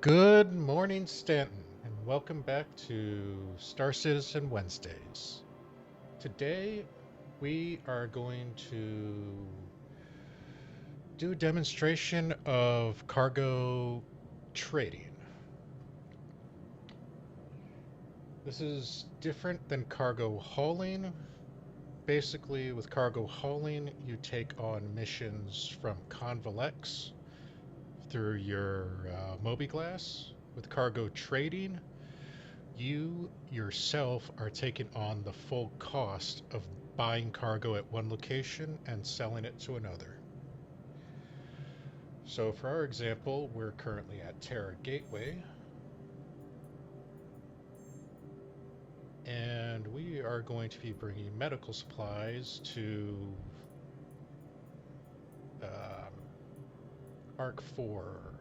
Good morning, Stanton, and welcome back to Star Citizen Wednesdays. Today, we are going to do a demonstration of cargo trading. This is different than cargo hauling. Basically, with cargo hauling, you take on missions from Convolex through your Mobiglass. With cargo trading, you yourself are taking on the full cost of buying cargo at one location and selling it to another. So, for our example, we're currently at Terra Gateway, and we are going to be bringing medical supplies to um, Arc 4,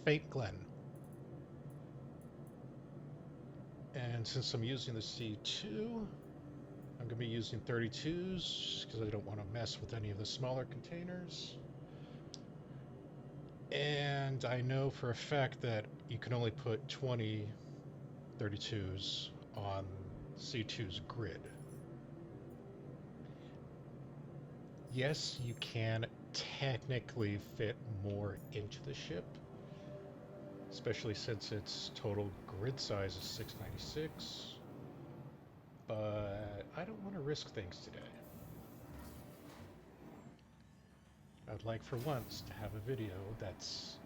Faint Glen. And since I'm using the C2, I'm going to be using 32s because I don't want to mess with any of the smaller containers. And I know for a fact that you can only put 20 32s on C2's grid. Yes, you can technically fit more into the ship, especially since its total grid size is 696, but I don't want to risk things today. I'd like for once to have a video that's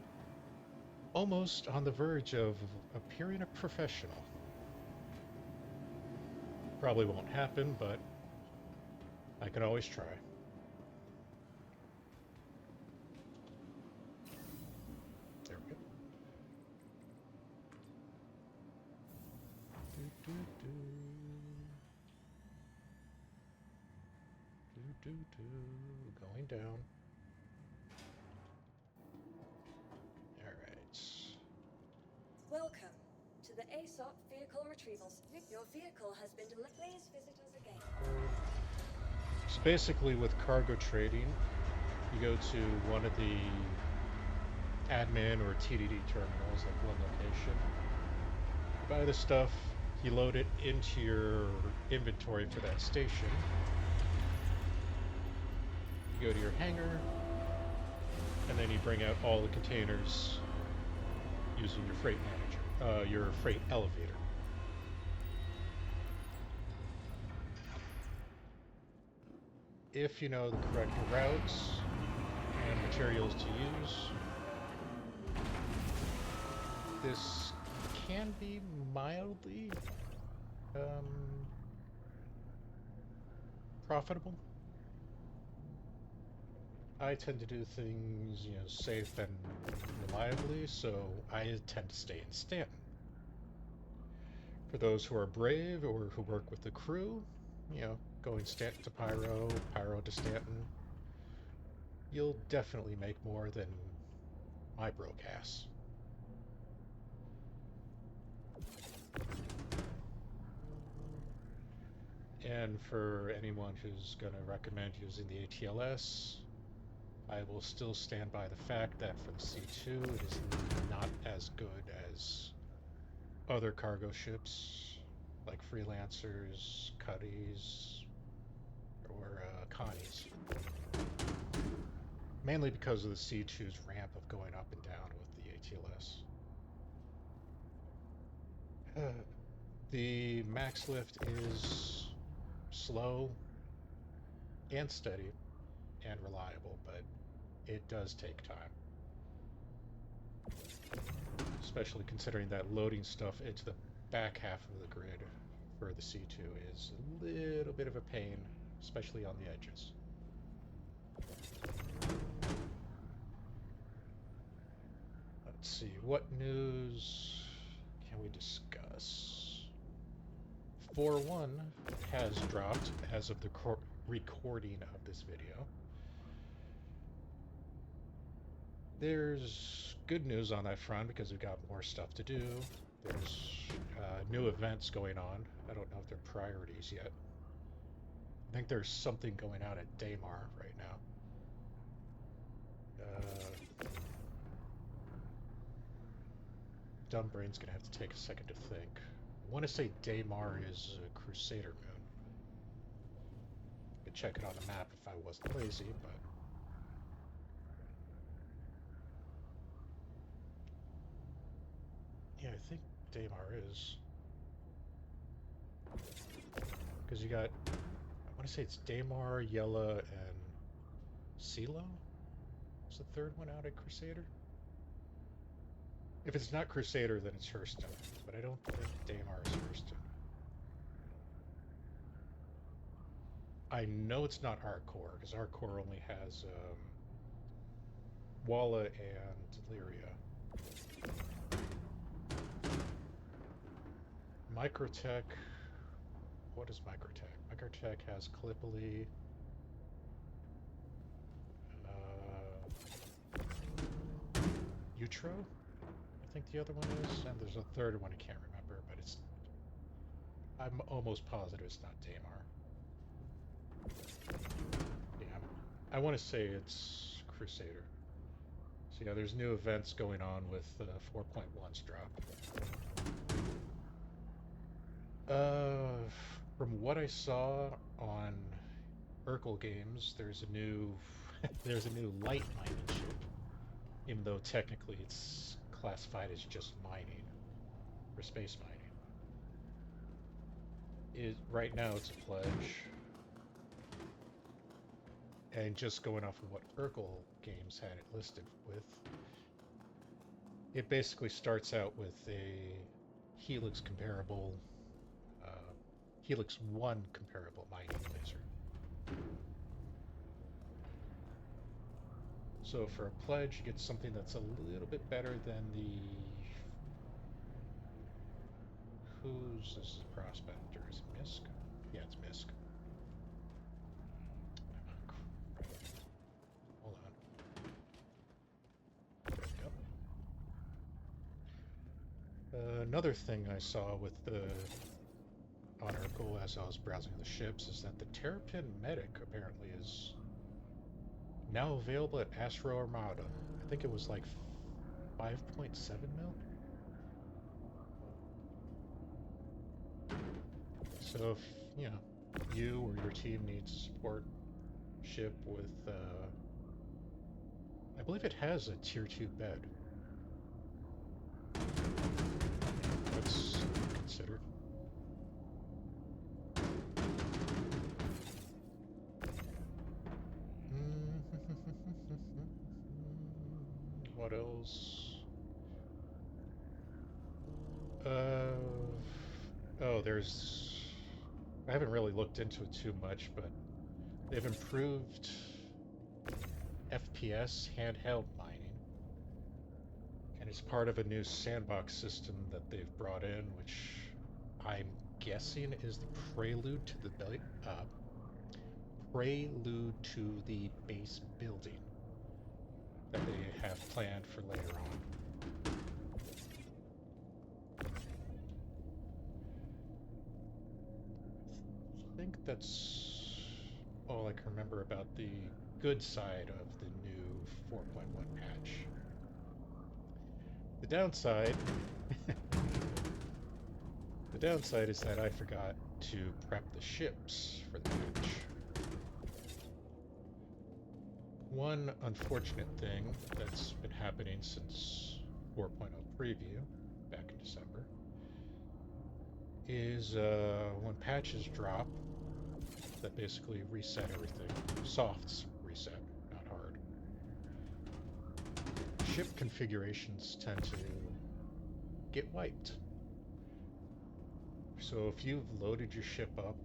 almost on the verge of appearing a professional. Probably won't happen, but I can always try. There we go. Do, do, do. Do, do, do. Going down. All right. Welcome to the ASOP Vehicle Retrievals. Your vehicle has been delivered. Please visit us again. So basically, with cargo trading, you go to one of the admin or TDD terminals at one location. You buy the stuff, you load it into your inventory for that station. You go to your hangar, and then you bring out all the containers using your freight manager, your freight elevator. If you know the correct routes and materials to use, this can be mildly um, profitable. I tend to do things, safe and reliably, so I tend to stay in Stanton. For those who are brave or who work with the crew, going Stanton to Pyro, Pyro to Stanton, you'll definitely make more than my broke ass. And for anyone who's going to recommend using the ATLS, I will still stand by the fact that for the C2, it is not as good as other cargo ships like Freelancers, Cuddies, or Connies. Mainly because of the C2's ramp of going up and down with the ATLS. The max lift is slow and steady and reliable, but it does take time. Especially considering that loading stuff into the back half of the grid for the C2 is a little bit of a pain, especially on the edges. Let's see, what news can we discuss? 4.1 has dropped as of the recording of this video. There's good news on that front because we've got more stuff to do. There's new events going on. I don't know if they're priorities yet. I think there's something going on at Daymar right now. dumb brain's gonna have to take a second to think. I want to say Daymar is a Crusader moon. Could check it on the map if I wasn't lazy, but yeah, I think Daymar is. Because you got, I want to say it's Daymar, Yella, and CeeLo? Is the third one out at Crusader? If it's not Crusader, then it's Hurston. But I don't think Daymar is Hurston. I know it's not Arcor, because Arcor only has Walla and Lyria. Microtech. What is Microtech? Microtech has Gallipoli. Utro, I think the other one is, and there's a third one I can't remember, but it's. I'm almost positive it's not Daymar. Yeah, I want to say it's Crusader. So yeah, there's new events going on with 4.1's drop. From what I saw on Urkel Games, there's a new there's a new light mining ship, even though technically it's classified as just mining or space mining. Right now it's a pledge, and just going off of what Urkel Games had it listed with, it basically starts out with a Helix comparable, uh, Helix 1 comparable mining laser. So for a pledge, you get something that's a little bit better than the. Whose is the prospector? Is it Misk? Yeah, it's Misk. Hold on. There we go. Another thing I saw with the on Urkel as I was browsing the ships is that the Terrapin Medic apparently is now available at Astro Armada. I think it was like 5.7 mil. So if you or your team needs a support ship with, I believe it has a tier 2 bed. That's considered. What else? Oh, there's. I haven't really looked into it too much, but they've improved FPS handheld mining, and it's part of a new sandbox system that they've brought in, which I'm guessing is the prelude to the base building that they have planned for later on. I think that's all I can remember about the good side of the new 4.1 patch. The downside the downside is that I forgot to prep the ships for the patch. One unfortunate thing that's been happening since 4.0 preview back in December is when patches drop that basically reset everything. Softs reset, not hard. Ship configurations tend to get wiped. So if you've loaded your ship up,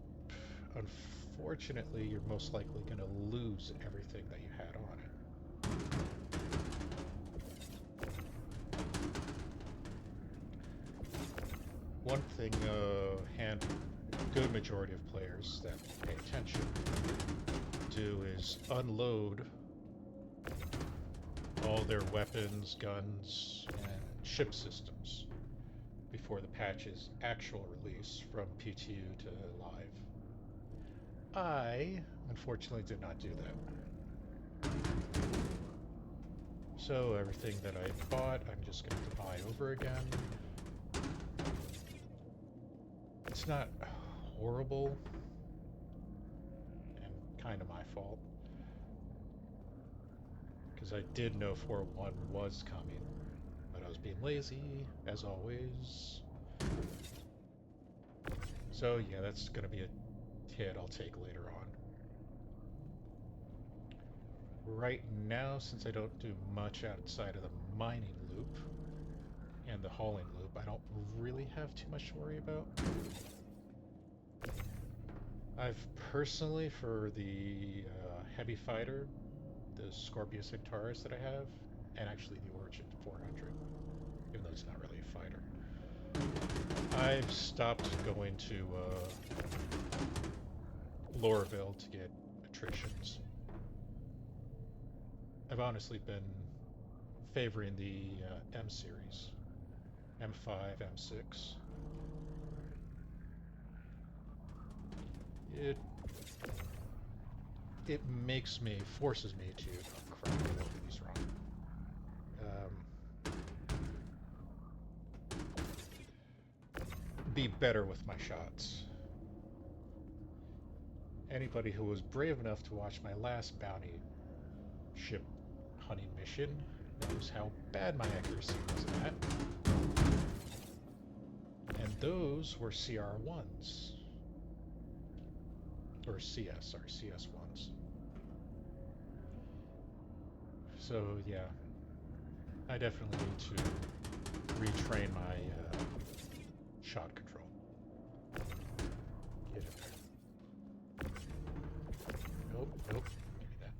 unfortunately, you're most likely going to lose everything that you had on it. One thing good majority of players that pay attention do is unload all their weapons, guns, and ship systems before the patch's actual release from PTU to live. I, unfortunately, did not do that. So everything that I bought, I'm just going to buy over again. It's not horrible, and kind of my fault, because I did know 4.1 was coming, but I was being lazy, as always. So yeah, that's going to be a hit I'll take later on. Right now, since I don't do much outside of the mining loop and the hauling loop, I don't really have too much to worry about. I've personally, for the heavy fighter, the Scorpius Centaurus that I have, and actually the Origin 400, even though it's not really a fighter, I've stopped going to Lorville to get attritions. I've honestly been favoring the M series, M5, M6. It forces me to, oh crap, I wrote these wrong. Be better with my shots. Anybody who was brave enough to watch my last bounty ship hunting mission knows how bad my accuracy was at that. And those were CR1s. Or CS, sorry, CS1s. So yeah, I definitely need to retrain my shot control. Get in there. Nope, nope. Give me that.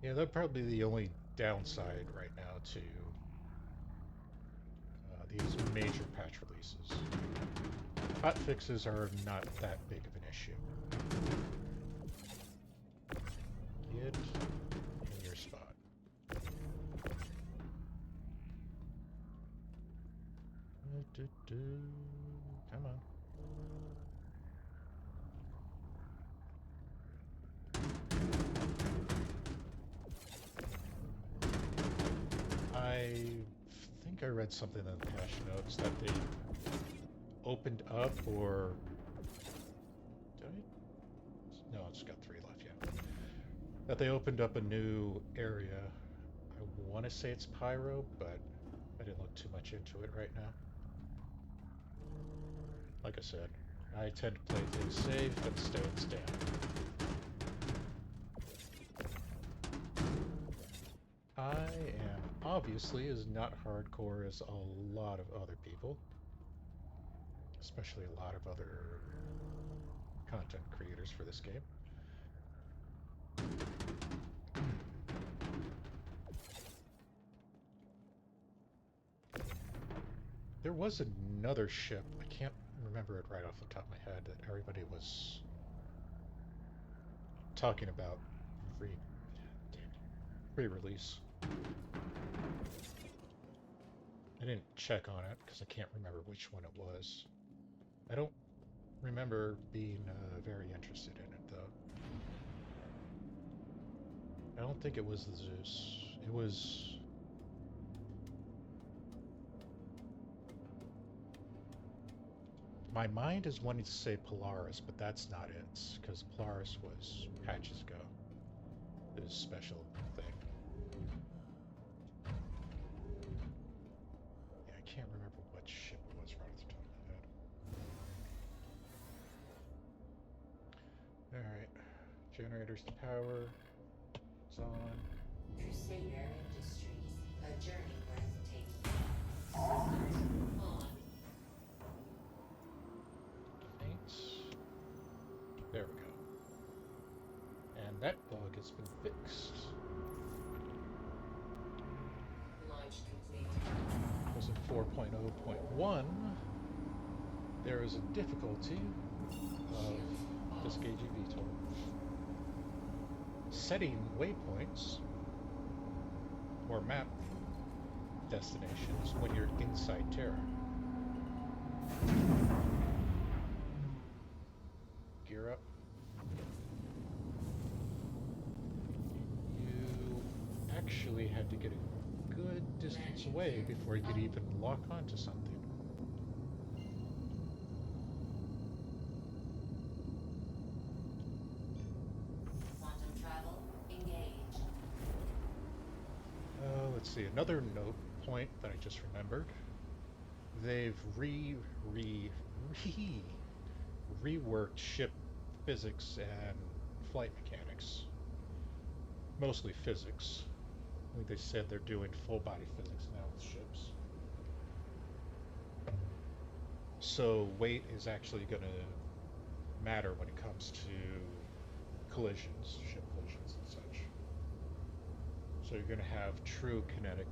Yeah, that'd probably be the only downside right now to these major patch releases. Hot fixes are not that big of an issue. Get in your spot. Come on. I think I read something in the patch notes that they opened up, or did I? No, it's got 3 left, yeah. That they opened up a new area. I want to say it's Pyro, but I didn't look too much into it right now. Like I said, I tend to play things safe and stay in stand. I am obviously as not hardcore as a lot of other people, especially a lot of other content creators for this game. There was another ship, I can't remember it right off the top of my head, that everybody was talking about re-release. I didn't check on it because I can't remember which one it was. I don't remember being very interested in it, though. I don't think it was the Zeus. It was... My mind is wanting to say Polaris, but that's not it, because Polaris was patches ago. It was a special thing. Yeah, I can't remember what ship it was right off the top of my head. Alright. Generators to power. It's on. Crusader Industries, a journey breathtaking. Systems on. Paints. There we go. And that bug has been fixed. Launch complete. Because in 4.0.1, there is a difficulty of disengaging VTOL. Setting waypoints or map destinations when you're inside Terra. Gear up. to get a good distance Landing away gear before you could even lock onto something. Quantum travel engaged. Let's see, another note point that I just remembered. They've reworked ship physics and flight mechanics. Mostly physics. I think they said they're doing full body physics now with ships. So weight is actually going to matter when it comes to collisions, ship collisions and such. So you're going to have true kinetic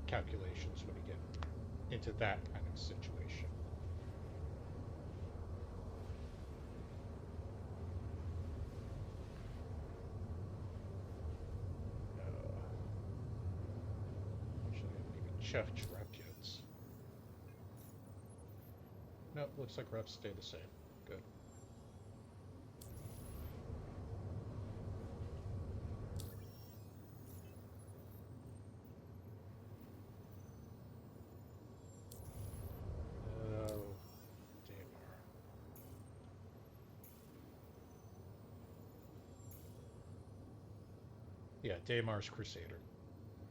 calculations when you get into that kind of situation. Actually, I haven't even checked rep yet. No, looks like reps stay the same. Good. Oh, Daymar. Yeah, Daymar's Crusader.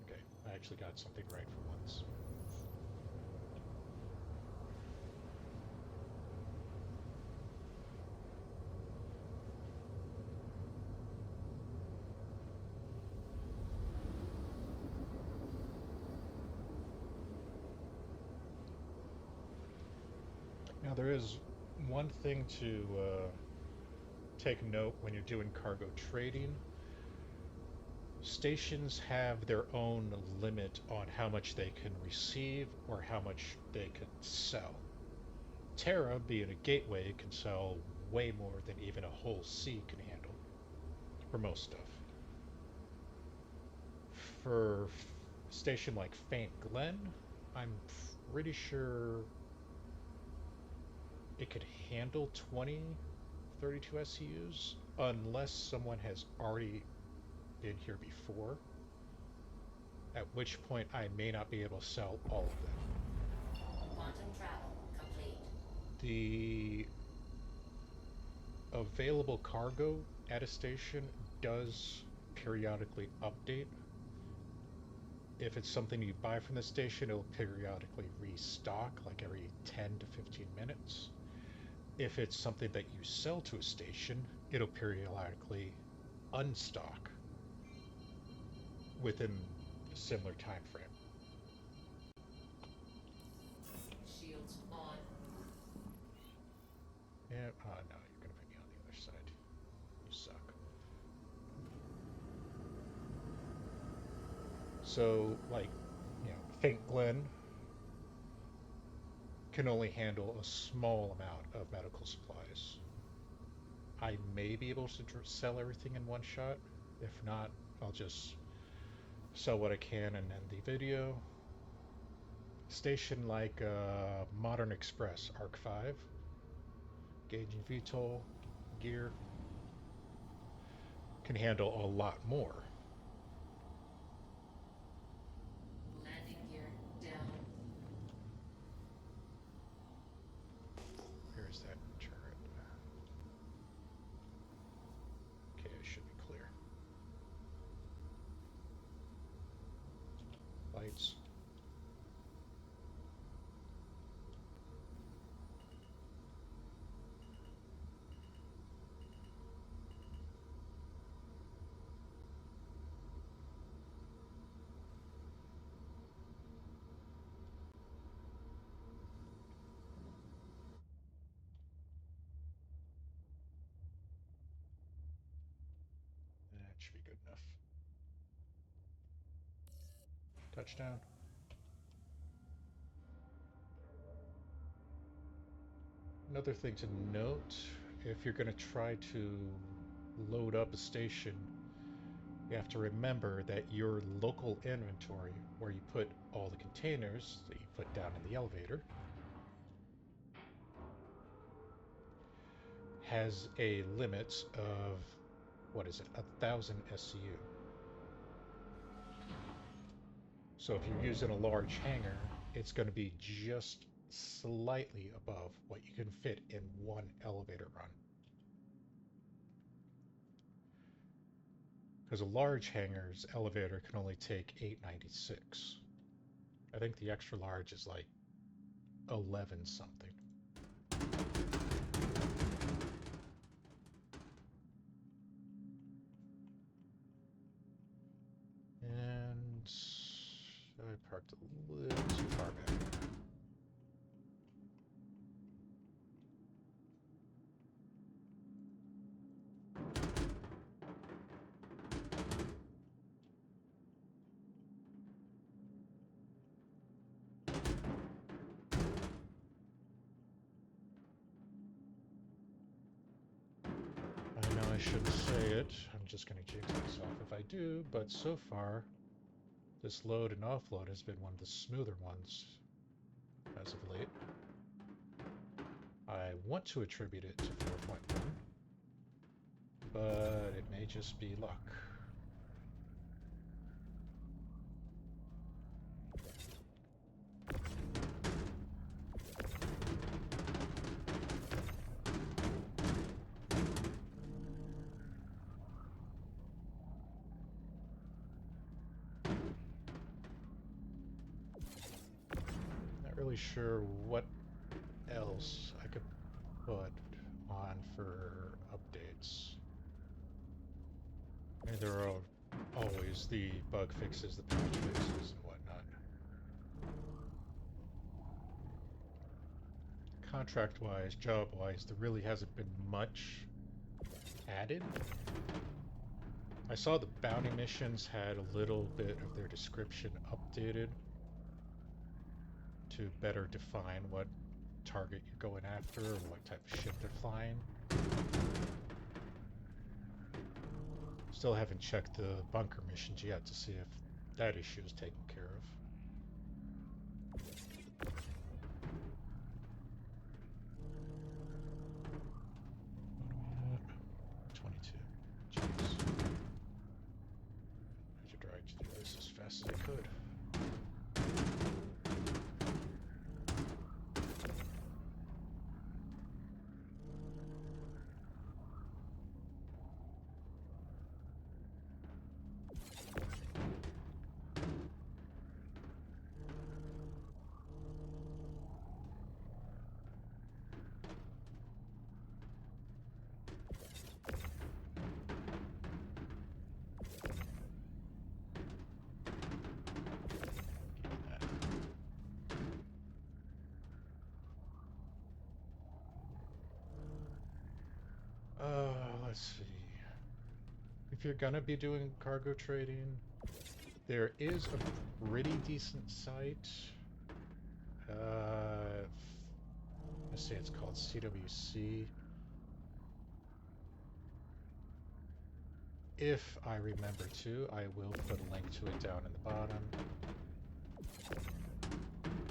Okay, I actually got something right for once. Now, there is one thing to take note when you're doing cargo trading. Stations have their own limit on how much they can receive or how much they can sell. Terra, being a gateway, can sell way more than even a whole sea can handle for most stuff. For a station like Faint Glen, I'm pretty sure it could handle 20, 32 SCUs unless someone has already been here before, at which point I may not be able to sell all of them. Quantum travel complete. The available cargo at a station does periodically update. If it's something you buy from the station, it'll periodically restock like every 10 to 15 minutes. If it's something that you sell to a station, it'll periodically unstock within a similar time frame. Shields on. Yeah, oh no, you're gonna put me on the other side. You suck. So, like, Faint Glen can only handle a small amount of medical supplies. I may be able to sell everything in one shot. If not, I'll just sell what I can and end the video. Station like Modern Express Arc 5, gauging VTOL, gear, can handle a lot more. Landing gear down. Where is that turret? Okay, it should be clear. Lights. That should be good enough. Touchdown. Another thing to note, if you're going to try to load up a station, you have to remember that your local inventory, where you put all the containers that you put down in the elevator, has a limit of, what is it, 1,000 SCU. So if you're using a large hangar, it's going to be just slightly above what you can fit in one elevator run. Because a large hangar's elevator can only take 896. I think the extra large is like 11 something. And I parked a little too far back. I know I shouldn't say it. I'm just going to jinx myself if I do, but so far, this load and offload has been one of the smoother ones as of late. I want to attribute it to 4.1, but it may just be luck. Not really sure what else I could put on for updates. I mean, there are always the bug fixes, the patch fixes, and whatnot. Contract-wise, job-wise, there really hasn't been much added. I saw the bounty missions had a little bit of their description updated to better define what target you're going after or what type of ship they're flying. Still haven't checked the bunker missions yet to see if that issue is taken care of. What are we at? 22. Jeez. I tried to do this as fast as I could. Let's see. If you're gonna be doing cargo trading, there is a pretty decent site. Let's see, it's called CWC. If I remember to, I will put a link to it down in the bottom.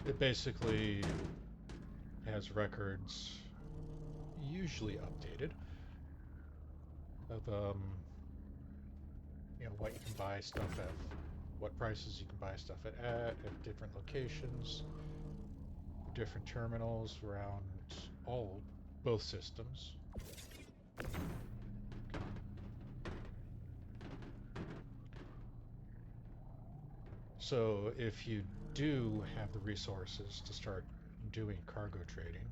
It basically has records, usually updated, of what you can buy stuff at, what prices you can buy stuff at different locations, different terminals around both systems. So if you do have the resources to start doing cargo trading,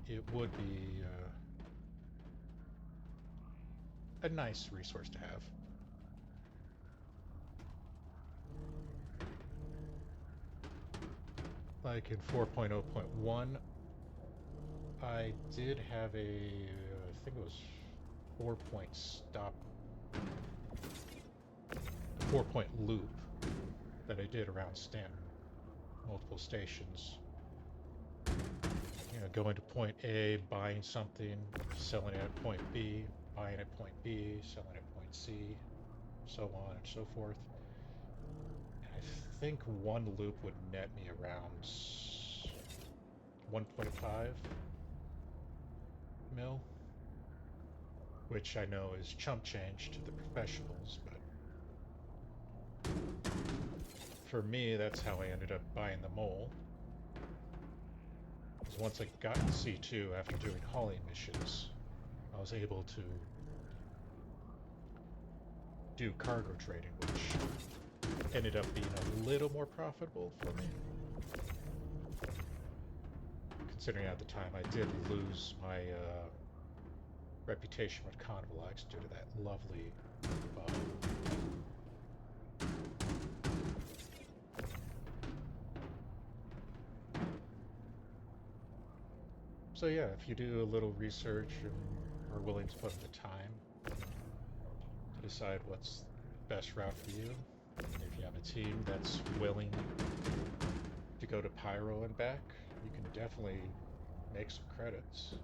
it would be a nice resource to have. Like in 4.0.1, I did have I think it was 4-point stop, 4-point loop that I did around Stanton, multiple stations. Going to point A, buying something, selling it at point B, buying at point B, selling at point C, so on and so forth. And I think one loop would net me around 1.5 mil, which I know is chump change to the professionals, but for me, that's how I ended up buying the mole. Because once I got in C2 after doing hauling missions, I was able to do cargo trading, which ended up being a little more profitable for me. Considering at the time I did lose my reputation with Convolex due to that lovely bug. So yeah, if you do a little research and are willing to put in the time to decide what's the best route for you, if you have a team that's willing to go to Pyro and back, you can definitely make some credits.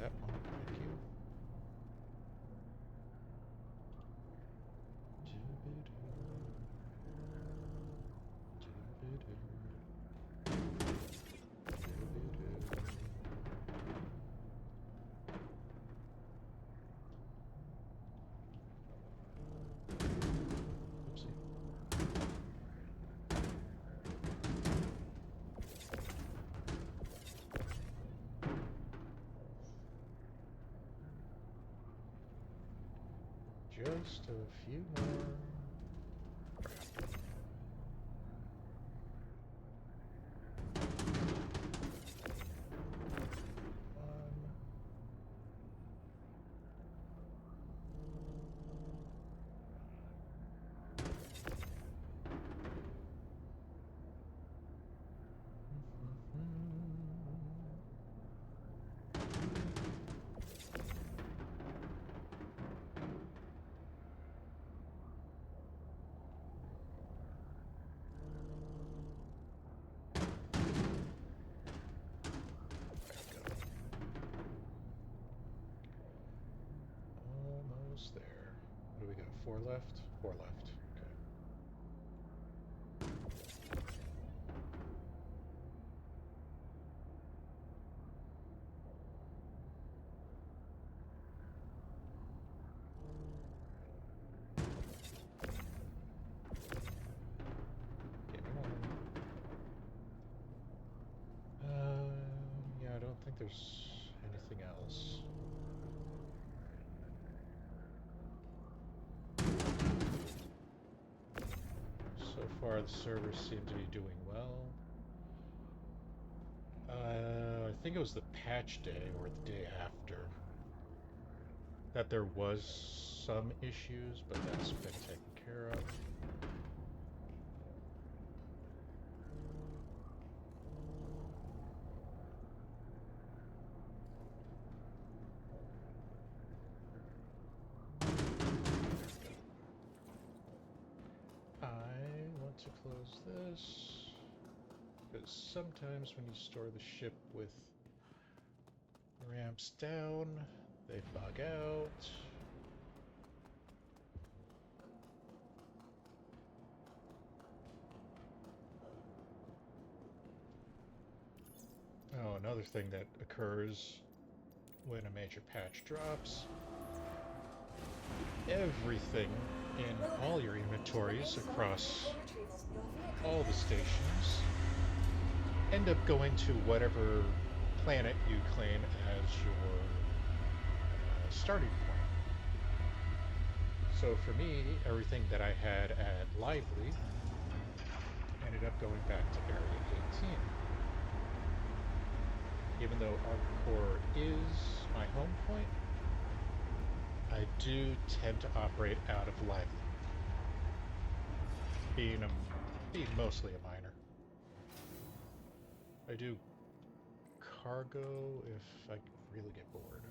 That one, thank you. Oopsie. Just a few more. Crap. One. Almost there. What do we got? 4 left? 4 left. Okay. Give me one. Yeah, I don't think there's anything else. So far, the servers seem to be doing well. I think it was the patch day or the day after that there was some issues, but that's been taken care of. I want to close this because sometimes when you store the ship with ramps down, they bug out. Oh, another thing that occurs when a major patch drops, everything in all your inventories across all the stations end up going to whatever planet you claim as your starting point. So for me, everything that I had at Lively ended up going back to Area 18. Even though Arcor is my home point, I do tend to operate out of Lively, being mostly a miner. I do cargo if I really get bored.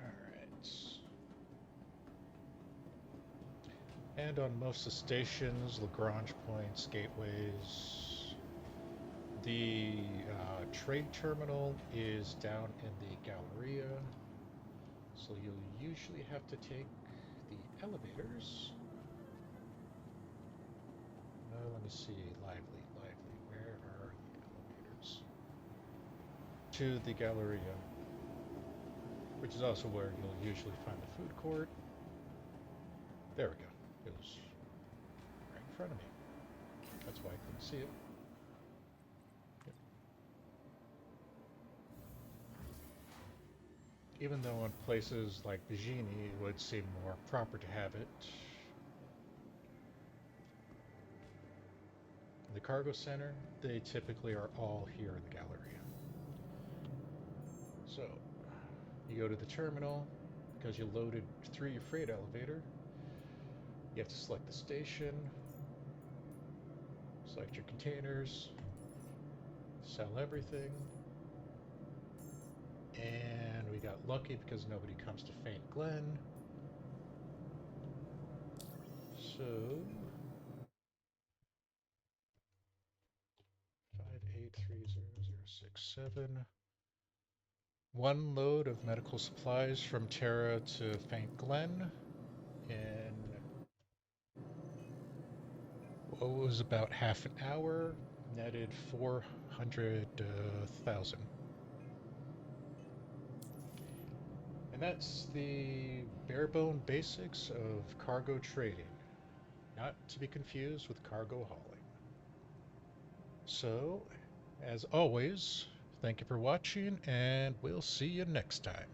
Alright. And on most of the stations, Lagrange points, gateways, the trade terminal is down in the Galleria, so you'll usually have to take the elevators. Let me see, lively, where are the elevators? To the Galleria, which is also where you'll usually find the food court. There we go. It was right in front of me. That's why I couldn't see it. Yep. Even though in places like Vigini it would seem more proper to have it, in the cargo center, they typically are all here in the Galleria. So, you go to the terminal, because you loaded through your freight elevator, you have to select the station, select your containers, sell everything, and we got lucky because nobody comes to Faint Glen. So 583067. One load of medical supplies from Terra to Faint Glen in what was about half an hour, netted 400,000. And that's the bare bone basics of cargo trading, not to be confused with cargo hauling. So, as always, thank you for watching, and we'll see you next time.